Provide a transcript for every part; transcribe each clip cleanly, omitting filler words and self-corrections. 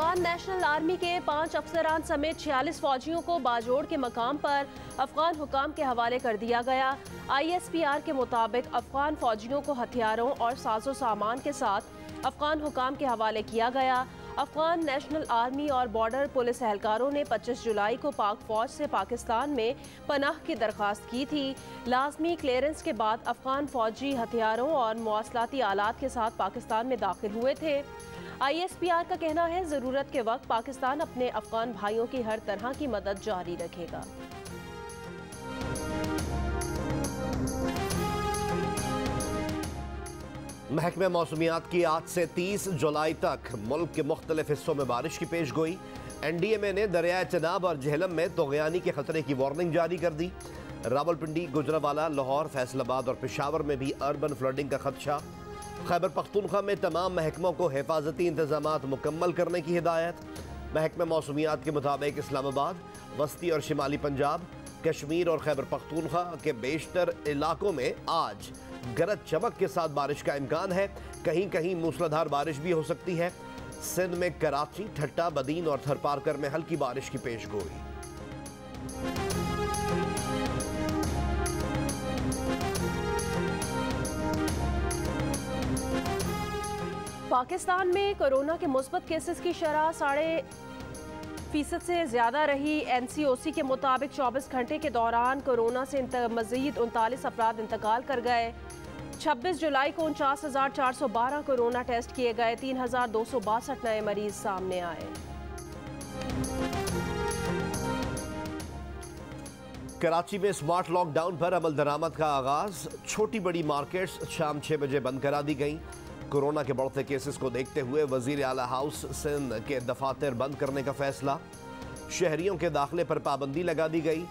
Afghan national army के 5 अफसरान समेत 46 फौजियों को बाजोड़ के मकाम पर अफगान हुकाम के हवाले कर दिया गया। ISPR के मुताबिक अफगान फौजियों को हथियारों और साजो सामान के साथ अफगान हुकाम के हवाले किया गया। अफगान नेशनल आर्मी और बॉर्डर पुलिस एहलकारों ने 25 जुलाई को पाक फौज से पाकिस्तान में पनाह की दरख्वास्त की थी। लाजमी क्लियरेंस के बाद अफगान फौजी हथियारों और मवासलाती आलात के साथ पाकिस्तान में दाखिल हुए थे। ISPR का कहना है ज़रूरत के वक्त पाकिस्तान अपने अफगान भाइयों की हर तरह की मदद जारी रखेगा। महकमे मौसमियात की आज से 30 जुलाई तक मुल्क के मुख्तलिफ हिस्सों में बारिश की पेश गोई। NDMA ने दरियाए चनाब और झेलम में तोगयानी के खतरे की वार्निंग जारी कर दी। रावलपिंडी, गुजरांवाला, लाहौर, फैसलाबाद और पेशावर में भी अर्बन फ्लडिंग का खदशा। खैबर पख्तूनख्वा में तमाम महकमों को हिफाजती इंतजामात मुकम्मल करने की हिदायत। महकमे मौसमियात के मुताबिक इस्लामाबाद, वस्ती और शिमाली पंजाब, कश्मीर और खैबर पख्तूनख्वा के बेशतर इलाकों में आज गरज चमक के साथ बारिश का इम्कान है। कहीं कहीं मूसलाधार बारिश भी हो सकती है। सिंध में कराची, ठट्टा, बदीन और थरपारकर में हल्की बारिश की पेश गोई। पाकिस्तान में कोरोना के मुस्बत केसेस की शरह 0.5% से ज्यादा रही। NCOC के मुताबिक 24 घंटे के दौरान कोरोना से मजीद 39 अफराद इंतकाल कर गए। 26 जुलाई को 49,412 कोरोना टेस्ट किए गए। 3,262 नए मरीज सामने आए। कराची में स्मार्ट लॉकडाउन पर अमल दरामद का आगाज। छोटी बड़ी मार्केट्स शाम 6 बजे बंद करा दी गई। कोरोना के बढ़ते केसेस को देखते हुए वजीर आला हाउस सिंध के दफातर बंद करने का फैसला। शहरियों के दाखिले पर पाबंदी लगा दी गई।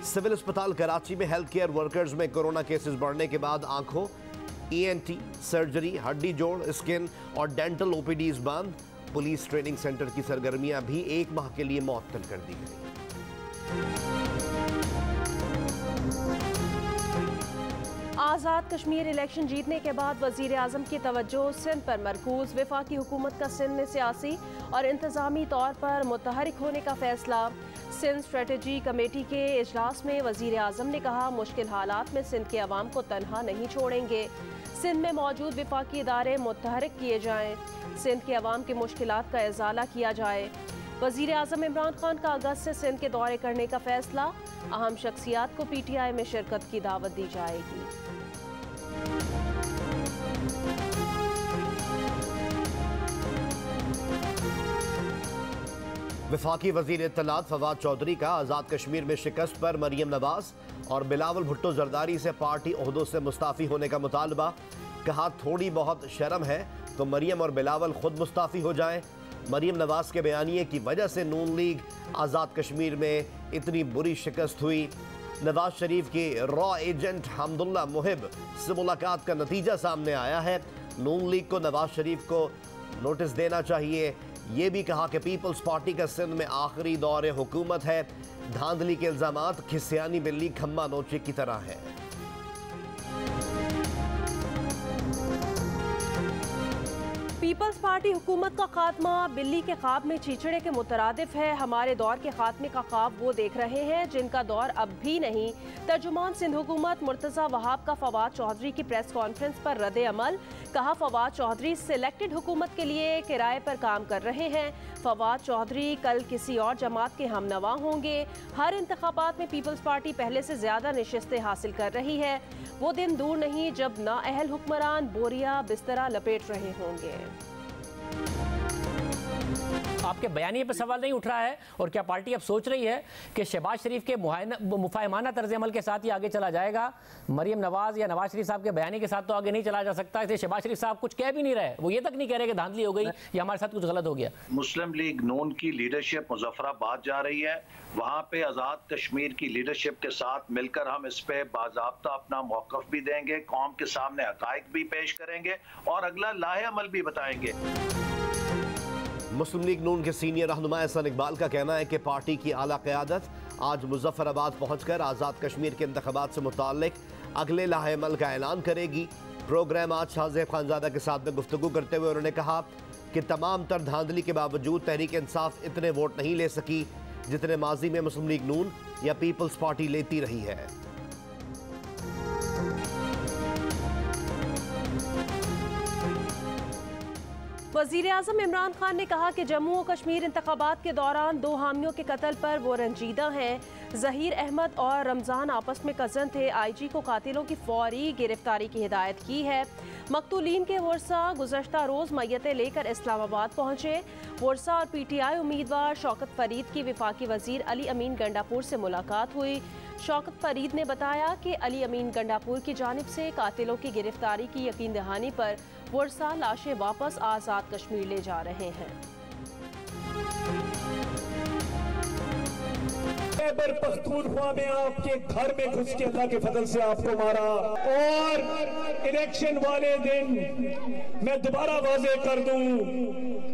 सिविल अस्पताल कराची में हेल्थ केयर वर्कर्स में कोरोना केसेस बढ़ने के बाद आंखों, ENT, सर्जरी, हड्डी जोड़, स्किन और डेंटल OPDs बंद। पुलिस ट्रेनिंग सेंटर की सरगर्मियां भी 1 माह के लिए मुअत्तल कर दी गई। आज़ाद कश्मीर इलेक्शन जीतने के बाद वज़ीर आज़म की तवज्जो सिंध पर मरकूज। वफाकी हुकूमत का सिंध में सियासी और इंतज़ामी तौर पर मुतहरिक होने का फैसला। सिंध स्ट्रेटजी कमेटी के इजलास में वज़ीर आज़म ने कहा, मुश्किल हालात में सिंध के अवाम को तनहा नहीं छोड़ेंगे। सिंध में मौजूद वफाकी इदारे मुतहरिक किए जाएँ। सिंध के अवाम की मुश्किलात का इज़ाला किया जाए। वज़ीर आज़म इमरान खान का अगस्त से सिंध के दौरे करने का फैसला। अहम शख्सियात को PTI में शिरकत की दावत दी जाएगी। वफाकी वजीर इत्तलात फवाद चौधरी का आज़ाद कश्मीर में शिकस्त पर मरियम नवाज और बिलावल भुट्टो जरदारी से पार्टी ओहदों से मुस्ताफ़ी होने का मुतालबा। कहा, थोड़ी बहुत शर्म है तो मरियम और बिलावल खुद मुस्ताफ़ी हो जाएं। मरियम नवाज के बयानिए की वजह से नून लीग आज़ाद कश्मीर में इतनी बुरी शिकस्त हुई। नवाज शरीफ की रॉ एजेंट हमदुल्ला मुहिब से मुलाकात का नतीजा सामने आया है। नून लीग को नवाज शरीफ को नोटिस देना चाहिए। ये भी कहा कि पीपल्स पार्टी का सिंध में आखिरी दौर हुकूमत है। धांधली के इल्जामात खिसियानी बिल्ली खम्मा नोचे की तरह है। पीपल्स पार्टी हुकूमत का खात्मा बिल्ली के ख्वाब में चीचड़े के मुतरादिफ है। हमारे दौर के खात्मे का ख्वाब वो देख रहे हैं जिनका दौर अब भी नहीं। तर्जुमान सिंध हुकूमत मुर्तज़ा वहाब का फवाद चौधरी की प्रेस कॉन्फ्रेंस पर रद्द अमल। कहा, फवाद चौधरी सिलेक्टेड हुकूमत के लिए किराए पर काम कर रहे हैं। फवाद चौधरी कल किसी और जमात के हमनवा होंगे। हर इंतखाबात में पीपल्स पार्टी पहले से ज्यादा नशिस्तें हासिल कर रही है। वो दिन दूर नहीं जब नाअहल हुक्मरान बोरिया बिस्तरा लपेट रहे होंगे। आपके बयानिए पर सवाल नहीं उठ रहा है और क्या पार्टी अब सोच रही है कि शहबाज शरीफ के मुफाहिमाना तर्ज अमल के साथ ही आगे चला जाएगा? मरियम नवाज या नवाज शरीफ साहब के बयानी के साथ तो आगे नहीं चला जा सकता। इसलिए शहबाज शरीफ साहब कुछ कह भी नहीं रहे। वो ये तक नहीं कह रहे कि धांधली हो गई या हमारे साथ कुछ गलत हो गया। मुस्लिम लीग नून की लीडरशिप मुजफ्फराबाद जा रही है। वहाँ पे आज़ाद कश्मीर की लीडरशिप के साथ मिलकर हम इस पे बाज़ाब्ता अपना मौक़िफ़ भी देंगे, कौम के सामने हक़ाइक़ भी पेश करेंगे और अगला लाहे अमल भी बताएंगे। मुस्लिम लीग नून के सीनियर रहनुमा एहसान इकबाल का कहना है कि पार्टी की आला क़यादत आज मुजफ्फराबाद पहुंचकर आज़ाद कश्मीर के इंतखाबात से मुताल्लिक अगले लाहे अमल का ऐलान करेगी। प्रोग्राम आज शाहजेब खानजादा के साथ में गुफ्तगू करते हुए उन्होंने कहा कि तमाम तर धांधली के बावजूद तहरीक इंसाफ इतने वोट नहीं ले सकी जितने माजी में मुस्लिम लीग नून या पीपल्स पार्टी लेती रही है। वज़ीर-ए-आज़म इमरान खान ने कहा कि जम्मू और कश्मीर इंतखाबात के दौरान 2 हामियों के कत्ल पर वो रंजीदा हैं। ज़हीर अहमद और रमज़ान आपस में कज़न थे। IG को कातिलों की फौरी गिरफ्तारी की हिदायत की है। मकतूलीन के वर्सा गुज़श्ता रोज़ मैयतें लेकर इस्लामाबाद पहुँचे। वर्सा और PTI उम्मीदवार शौकत फरीद की वफाकी वज़ीर अली अमीन गंडापुर से मुलाकात हुई। शौकत फरीद ने बताया कि अली अमीन गंडापुर की जानिब से कातिलों की गिरफ्तारी की यकीन दहानी पर वर्सा लाशें वापस आज़ाद कश्मीर ले जा रहे हैं। खैबर पख्तूनख्वा में आपके घर में घुस के अल्लाह के फजल से आपको मारा, और इलेक्शन वाले दिन मैं दोबारा वाजे कर दूं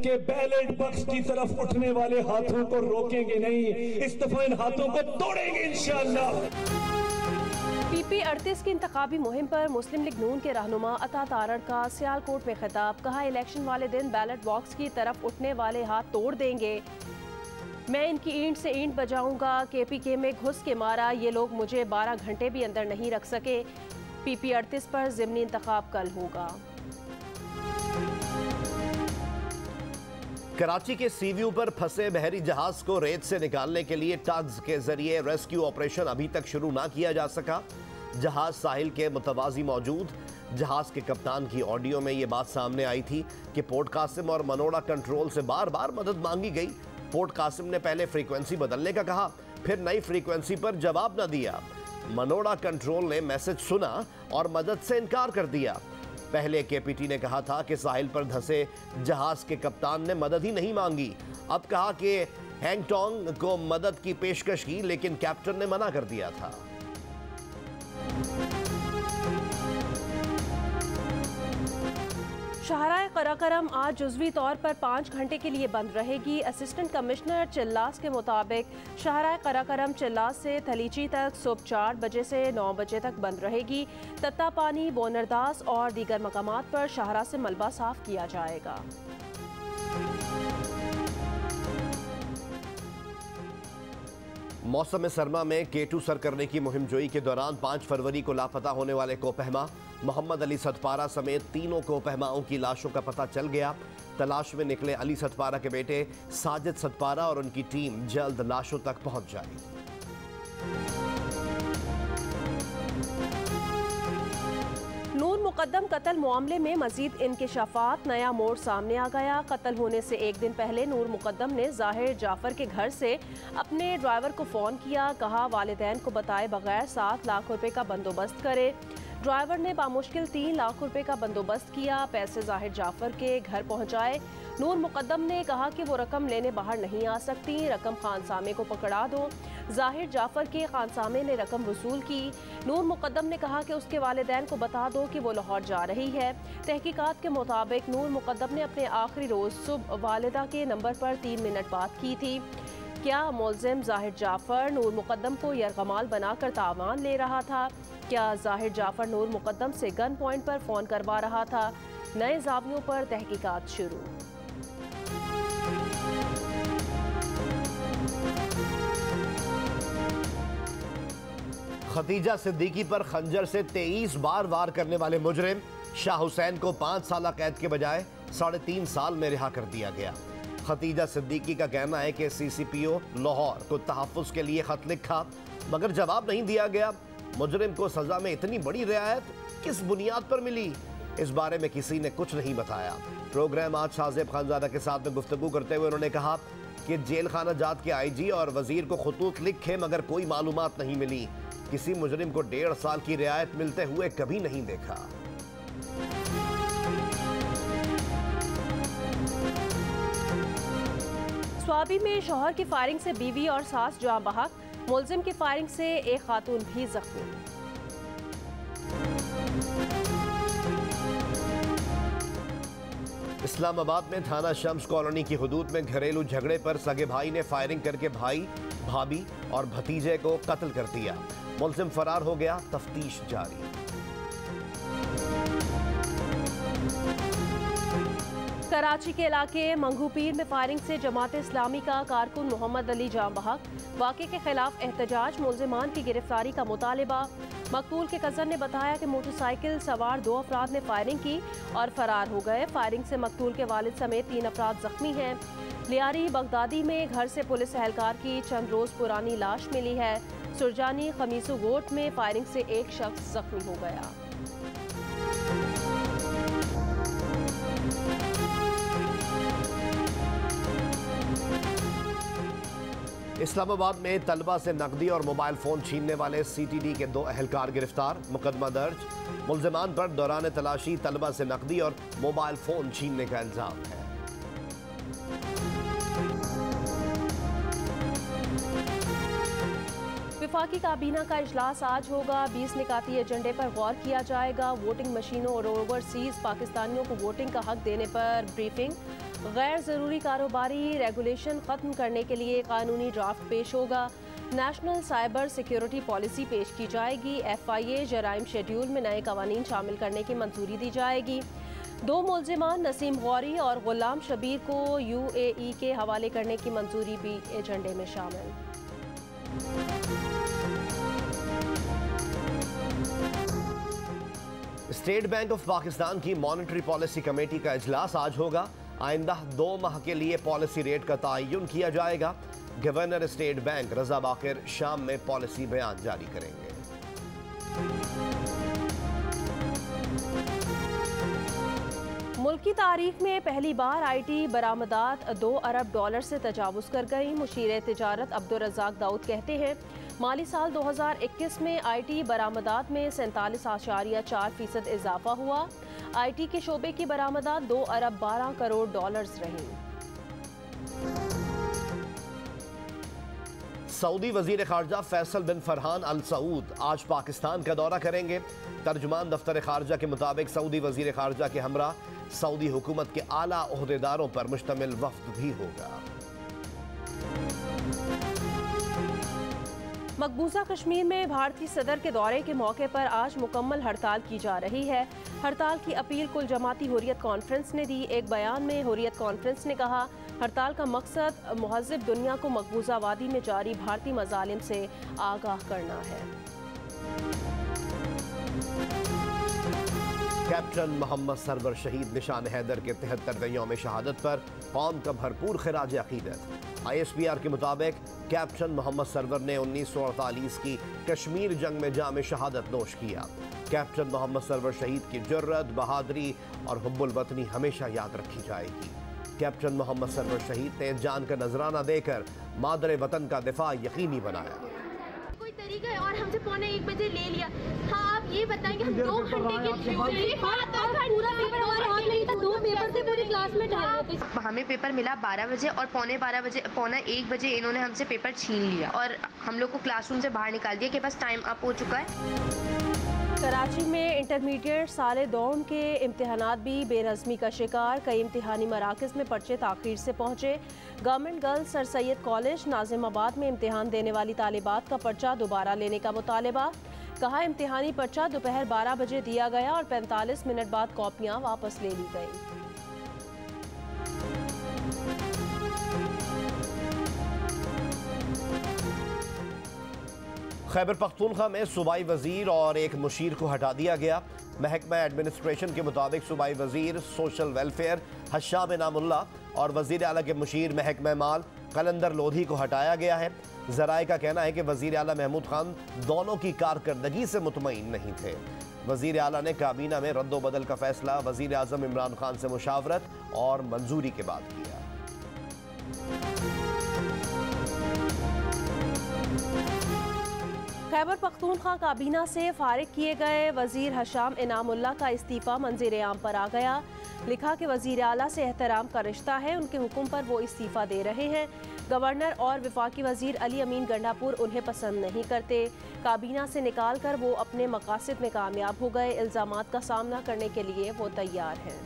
कि बैलेट बक्स की तरफ उठने वाले हाथों को रोकेंगे नहीं, इस दफा इन हाथों को तोड़ेंगे इंशाअल्लाह। PP 38 की इंतखाबी मुहिम पर मुस्लिम लीग नून के रहनुमा अता तारड़ का सियालकोट में खिताब। कहा, इलेक्शन वाले दिन बैलेट बॉक्स की तरफ उठने वाले हाथ तोड़ देंगे। मैं इनकी ईंट से ईंट बजाऊंगा। KPK में घुस के मारा, ये लोग मुझे 12 घंटे भी अंदर नहीं रख सके। PP 38 पर ज़िमनी इंतखाब कल होगा। कराची के सीव्यू पर फंसे बहरी जहाज को रेत से निकालने के लिए टग्स के जरिए रेस्क्यू ऑपरेशन अभी तक शुरू ना किया जा सका। जहाज साहिल के मुतवाजी मौजूद। जहाज के कप्तान की ऑडियो में ये बात सामने आई थी कि पोर्ट कासिम और मनोड़ा कंट्रोल से बार बार मदद मांगी गई। पोर्ट कासिम ने पहले फ्रीक्वेंसी बदलने का कहा, फिर नई फ्रीक्वेंसी पर जवाब न दिया। मनोड़ा कंट्रोल ने मैसेज सुना और मदद से इनकार कर दिया। पहले KPT ने कहा था कि साहिल पर धंसे जहाज के कप्तान ने मदद ही नहीं मांगी। अब कहा कि हैंगटोंग को मदद की पेशकश की, लेकिन कैप्टन ने मना कर दिया था। शाहराह कराकरम आज जुज़वी तौर पर 5 घंटे के लिए बंद रहेगी। असिस्टेंट कमिश्नर चिल्लास के मुताबिक शाहराह कराकरम चिल्लास से थलीची तक सुबह 4 बजे से 9 बजे तक बंद रहेगी। तत्ता पानी, बोनरदास और दीगर मकामात पर शाहराह से मलबा साफ किया जाएगा। मौसम सरमा में K2 सर करने की मुहिम जोई के दौरान 5 फरवरी को लापता होने वाले कोपहमा मोहम्मद अली सतपारा समेत 3 कोपहमाओं की लाशों का पता चल गया। तलाश में निकले अली सतपारा के बेटे साजिद सतपारा और उनकी टीम जल्द लाशों तक पहुंच जाएगी। नूर मुकद्दम कत्ल मामले में मजीद इंकिशाफात। नया मोड़ सामने आ गया। कत्ल होने से एक दिन पहले नूर मुकद्दम ने जाहिर जाफर के घर से अपने ड्राइवर को फ़ोन किया। कहा, वालिदैन को बताए बगैर 7 लाख रुपए का बंदोबस्त करे। ड्राइवर ने बामुश्किल 3 लाख रुपए का बंदोबस्त किया। पैसे जाहिर जाफर के घर पहुंचाए। नूर मुकद्दम ने कहा कि वो रकम लेने बाहर नहीं आ सकती, रकम खानसामे को पकड़ा दो। जाहिर जाफर के खानसामे ने रकम वसूल की। नूर मुकद्दम ने कहा कि उसके वालिदैन को बता दो कि वो लाहौर जा रही है। तहकीकात के मुताबिक नूर मुकद्दम ने अपने आखिरी रोज़ सुबह वालिदा के नंबर पर 3 मिनट बात की थी। क्या मुलजिम जाहिर जाफर नूर मुकद्दम को यरगमाल बनाकर तावान ले रहा था? क्या जाहिर जाफर नूर मुकद्दम से गन पॉइंट पर फ़ोन करवा रहा था? नए जावियों पर तहकीकात शुरू। खतीजा सिद्दीकी पर खंजर से 23 बार वार करने वाले मुजरिम शाह हुसैन को 5 साल कैद के बजाय 3.5 साल में रिहा कर दिया गया। खतीजा सिद्दीकी का कहना है कि CCPO लाहौर को तहफ़्फ़ुज़ के लिए खत लिखा मगर जवाब नहीं दिया गया। मुजरिम को सज़ा में इतनी बड़ी रियायत किस बुनियाद पर मिली, इस बारे में किसी ने कुछ नहीं बताया। प्रोग्राम आज शाहजेब खानजादा के साथ में गुफ्तगू करते हुए उन्होंने कहा कि जेल खाना जात के IG और वज़ीर को खतूत लिखे मगर कोई मालूमात नहीं मिली। किसी मुजरिम को 1.5 साल की रियायत मिलते हुए कभी नहीं देखा। स्वाबी में शौहर की फायरिंग से बीवी और सास जाँ बहक। मुलजिम की फायरिंग से एक खातून भी जख्मी। इस्लामाबाद में थाना शम्स कॉलोनी की हुदूद में घरेलू झगड़े पर सगे भाई ने फायरिंग करके भाई, भाभी और भतीजे को कत्ल कर दिया। मुलजिम फरार हो गया, तफ्तीश जारी। कराची के इलाके मंगूपीर में फायरिंग से जमात इस्लामी का कारकुन मोहम्मद अली जाम बहक। वाक़े के खिलाफ एहतजाज, मुल्ज़िमान की गिरफ्तारी का मुतालिबा। मकतूल के कज़न ने बताया कि मोटरसाइकिल सवार 2 अफराद ने फायरिंग की और फरार हो गए। फायरिंग से मकतूल के वालिद समेत 3 अफराद जख्मी हैं। लियारी बगदादी में घर से पुलिस एहलकार की चंद रोज़ पुरानी लाश मिली है। सुरजानी खमीसू गोट में फायरिंग से एक शख्स जख्मी हो गया। इस्लामाबाद में तलबा से नकदी और मोबाइल फ़ोन छीनने वाले CTD के 2 एहलकार गिरफ्तार। मुकदमा दर्ज। मुल्ज़िमान पर दौरान तलाशी तलबा से नकदी और मोबाइल फ़ोन छीनने का इल्ज़ाम है। वफाकी काबीना का इजलास आज होगा। 20 निकाती एजेंडे पर गौर किया जाएगा। वोटिंग मशीनों और ओवरसीज पाकिस्तानियों को वोटिंग का हक देने पर ब्रीफिंग। गैर ज़रूरी कारोबारी रेगुलेशन ख़त्म करने के लिए कानूनी ड्राफ्ट पेश होगा। नेशनल साइबर सिक्योरिटी पॉलिसी पेश की जाएगी। FIA जराइम शेड्यूल में नए कवानीन शामिल करने की मंजूरी दी जाएगी। 2 मुल्ज़िमान नसीम गौरी और गुलाम शबीर को UAE के हवाले करने की मंजूरी भी एजेंडे में शामिल। स्टेट बैंक ऑफ पाकिस्तान की मॉनेटरी पॉलिसी कमेटी का इजलास आज होगा। आइंदा 2 माह के लिए पॉलिसी रेट का तयन किया जाएगा। गवर्नर स्टेट बैंक रजा बाकिर शाम में पॉलिसी बयान जारी करेंगे। मुल्क की तारीख में पहली बार IT बरामदात $2 अरब से तजावुज़ कर गई। मुशीर तिजारत अब्दुल रज़ाक दाऊद कहते हैं माली साल 2021 में IT बरामदात में 47.4% इजाफा हुआ। IT के शोबे की बरामदात $2 अरब 12 करोड़ रही। सऊदी वजीर खारजा फैसल बिन फरहान अल सऊद आज पाकिस्तान का दौरा करेंगे। तर्जुमान दफ्तर खारजा के मुताबिक सऊदी वजीर खारजा के हमरा सऊदी हुकूमत के आला ओहदेदारों पर मुश्तमिल वफ्द भी होगा। मकबूजा कश्मीर में भारतीय सदर के दौरे के मौके पर आज मुकम्मल हड़ताल की जा रही है। हड़ताल की अपील कुल जमाती हुर्रियत कॉन्फ्रेंस ने दी। एक बयान में हुर्रियत कॉन्फ्रेंस ने कहा हड़ताल का मकसद महज़िब दुनिया को मकबूजा वादी में जारी भारतीय मज़ालिम से आगाह करना है। कैप्टन मोहम्मद सरवर शहीद निशान हैदर के 73वें यौम शहादत पर कौम का भरपूर खिराज अकीदत। ISPR के मुताबिक कैप्टन मोहम्मद सरवर ने 1948 की कश्मीर जंग में जाम शहादत नोश किया। कैप्टन मोहम्मद सरवर शहीद की जुर्रत, बहादुरी और हुब्बुल वतनी हमेशा याद रखी जाएगी। कैप्टन मोहम्मद सरवर शहीद ने जान का नजराना देकर मादरे वतन का दिफा यकीनी बनाया। कोई तरीका है और हमसे 1:45 बजे ले लिया। हाँ, आप ये बताएं कि हम 2 घंटे के पूरा पेपर हमारे हाथ में ही था। 2 पेपर से पूरी क्लास में डाल थे। हमें पेपर मिला 12 बजे और 1:45 बजे इन्होंने हमसे पेपर छीन लिया और हम लोग को क्लासरूम से बाहर निकाल दिया कि बस टाइम अप हो चुका है। कराची में इंटरमीडिएट साले दौम के इम्तिहानात भी बेनज़मी का शिकार। कई इम्तिहानी मराकज़ में पर्चे ताख़ीर से पहुँचे। Government girls sir Syed college Nazimabad में इम्तिहान देने वाली तालिबात का पर्चा दोबारा लेने का मुतालिबा। कहा इम्तिहानी पर्चा दोपहर 12 बजे दिया गया और 45 मिनट बाद कॉपियाँ वापस ले ली गई। खैबर पख्तूनख्वा में सूबाई वजीर और एक मुशीर को हटा दिया गया। महकमा एडमिनिस्ट्रेशन के मुताबिक सूबाई वजीर सोशल वेलफेयर हशाम इनामुल्ला और वजीर आला के मुशीर महकमा माल कलंदर लोधी को हटाया गया है। जराए का कहना है कि वजीर आला महमूद खान दोनों की कारकर्दगी से मुतमईन नहीं थे। वजीर आला ने काबीना में रद्दोबदल का फैसला वजीर आजम इमरान खान से मुशावरत और मंजूरी के बाद किया। खैबर पख्तूनख्वा काबीना से फारिग किए गए वजीर हशाम इनामुल्ला का इस्तीफ़ा मंज़िर आम पर आ गया। लिखा कि वजीर आला से एहतराम का रिश्ता है, उनके हुक्म पर वो इस्तीफ़ा दे रहे हैं। गवर्नर और वफाकी वजीर अली अमीन गंडापुर उन्हें पसंद नहीं करते। काबीना से निकाल कर वो अपने मकासद में कामयाब हो गए। इल्ज़ामात का सामना करने के लिए वो तैयार हैं।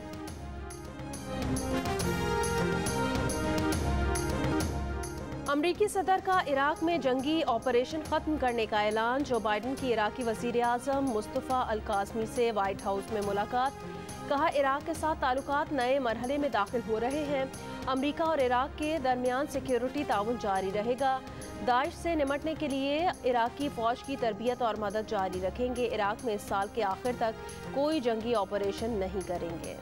अमरीकी सदर का इराक में जंगी ऑपरेशन ख़त्म करने का ऐलान। जो बाइडन की इराकी वज़ीर आज़म मुस्तफ़ा अल काज़मी से वाइट हाउस में मुलाकात। कहा इराक के साथ ताल्लुकात नए मरहले में दाखिल हो रहे हैं। अमरीका और इराक के दरमियान सिक्योरिटी ताउन जारी रहेगा। दाइश से निपटने के लिए इराकी फौज की तरबियत और मदद जारी रखेंगे। इराक में इस साल के आखिर तक कोई जंगी ऑपरेशन नहीं करेंगे।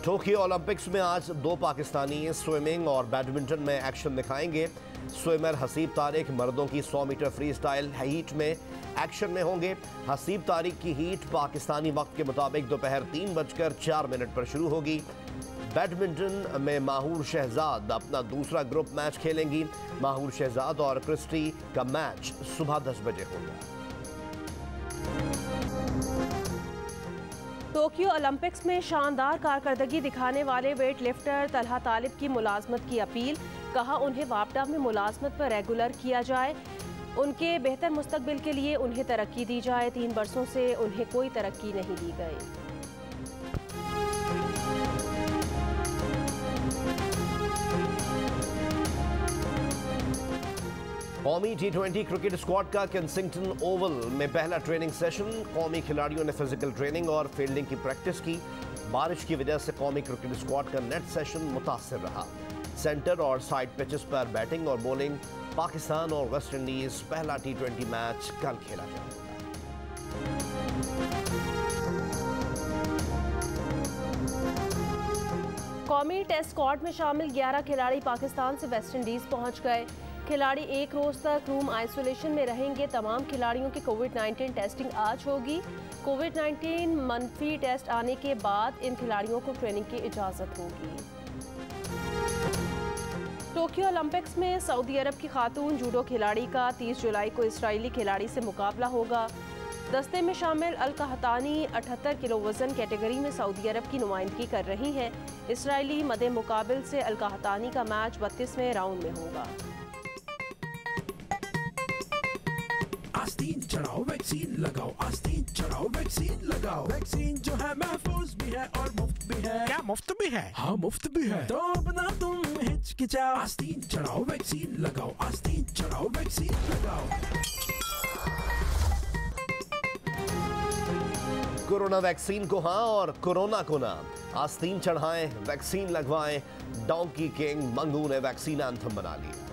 टोक्यो ओलंपिक्स में आज 2 पाकिस्तानी स्विमिंग और बैडमिंटन में एक्शन दिखाएंगे। स्विमर हसीब तारिक मर्दों की 100 मीटर फ्री स्टाइल हीट में एक्शन में होंगे। हसीब तारिक की हीट पाकिस्तानी वक्त के मुताबिक दोपहर 3:04 पर शुरू होगी। बैडमिंटन में माहूर शहजाद अपना दूसरा ग्रुप मैच खेलेंगी। माहूर शहजाद और क्रिस्टी का मैच सुबह 10 बजे होगा। टोक्यो ओलंपिक्स में शानदार कारकर्दगी दिखाने वाले वेट लिफ्टर तलहा तालिब की मुलाजमत की अपील। कहा उन्हें वापडा में मुलाजमत पर रेगुलर किया जाए। उनके बेहतर मुस्तकबिल के लिए उन्हें तरक्की दी जाए। 3 बरसों से उन्हें कोई तरक्की नहीं दी गई। कौमी T20 क्रिकेट स्क्वाड का केंसिंगटन ओवल में पहला ट्रेनिंग सेशन। कौमी खिलाड़ियों ने फिजिकल ट्रेनिंग और फील्डिंग की प्रैक्टिस की। बारिश की वजह से कौमी क्रिकेट स्क्वाड का नेट सेशन मुतासिर रहा। सेंटर और साइड पिचेस पर बैटिंग और बॉलिंग। पाकिस्तान और वेस्ट इंडीज पहला T20 मैच कल खेला जाएगा। कौमी टेस्ट स्क्वाड में शामिल 11 खिलाड़ी पाकिस्तान से वेस्ट इंडीज पहुंच गए। खिलाड़ी 1 रोज तक रूम आइसोलेशन में रहेंगे। तमाम खिलाड़ियों की कोविड-19 टेस्टिंग आज होगी। कोविड-19 मनफी टेस्ट आने के बाद इन खिलाड़ियों को ट्रेनिंग की इजाजत होगी। टोक्यो ओलंपिक्स में सऊदी अरब की खातून जूडो खिलाड़ी का 30 जुलाई को इजरायली खिलाड़ी से मुकाबला होगा। दस्ते में शामिल अल कहतानी 78 किलो वजन कैटेगरी में सऊदी अरब की नुमाइंदगी कर रही हैं। इजरायली मदे मुकाबिल से अल कहतानी का मैच 32वें राउंड में होगा। आस्तीन चढ़ाओ वैक्सीन लगाओ, आस्तीन चढ़ाओ वैक्सीन लगाओ। वैक्सीन जो है महफूज भी है और मुफ्त भी है। क्या मुफ्त भी है? हाँ मुफ्त भी है। तो अपना तुम हिचकिचाओ, आस्तीन चढ़ाओ वैक्सीन लगाओ, आस्तीन चढ़ाओ वैक्सीन लगाओ। कोरोना वैक्सीन को हाँ और कोरोना को ना। आस्तीन चढ़ाएं, वैक्सीन लगवाएं। डोंकी किंग मंगू ने वैक्सीन एंथम बना लिया।